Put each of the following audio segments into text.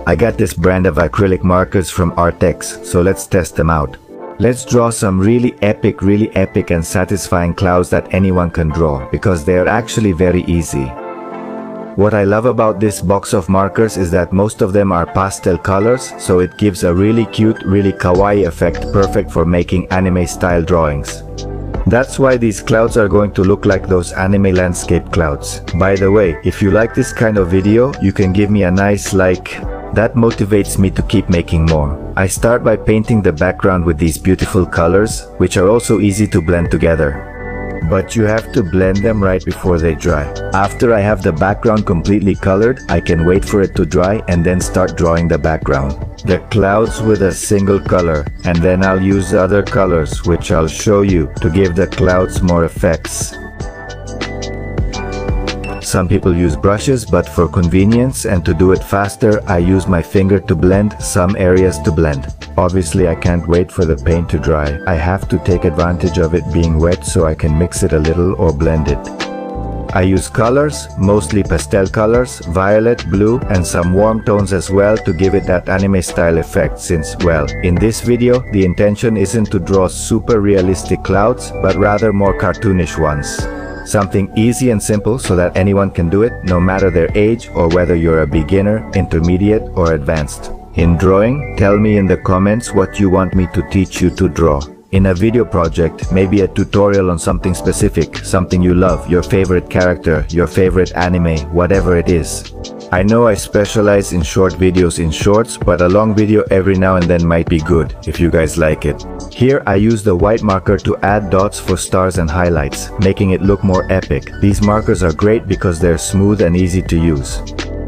I got this brand of acrylic markers from ARRTX, so let's test them out. Let's draw some really epic and satisfying clouds that anyone can draw, because they are actually very easy. What I love about this box of markers is that most of them are pastel colors, so it gives a really cute, really kawaii effect, perfect for making anime style drawings. That's why these clouds are going to look like those anime landscape clouds. By the way, if you like this kind of video, you can give me a nice like. That motivates me to keep making more. I start by painting the background with these beautiful colors, which are also easy to blend together. But you have to blend them right before they dry. After I have the background completely colored, I can wait for it to dry and then start drawing the background. The clouds with a single color, and then I'll use other colors, which I'll show you, to give the clouds more effects. Some people use brushes, but for convenience and to do it faster, I use my finger to blend some areas to blend. Obviously, I can't wait for the paint to dry. I have to take advantage of it being wet so I can mix it a little or blend it. I use colors, mostly pastel colors, violet, blue, and some warm tones as well to give it that anime style effect since, well, in this video, the intention isn't to draw super realistic clouds, but rather more cartoonish ones. Something easy and simple so that anyone can do it, no matter their age or whether you're a beginner, intermediate, or advanced. In drawing, tell me in the comments what you want me to teach you to draw. In a video project, maybe a tutorial on something specific, something you love, your favorite character, your favorite anime, whatever it is. I know I specialize in short videos in shorts, but a long video every now and then might be good, if you guys like it. Here I use the white marker to add dots for stars and highlights, making it look more epic. These markers are great because they're smooth and easy to use.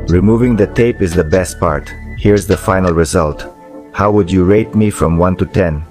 Removing the tape is the best part. Here's the final result. How would you rate me from 1 to 10?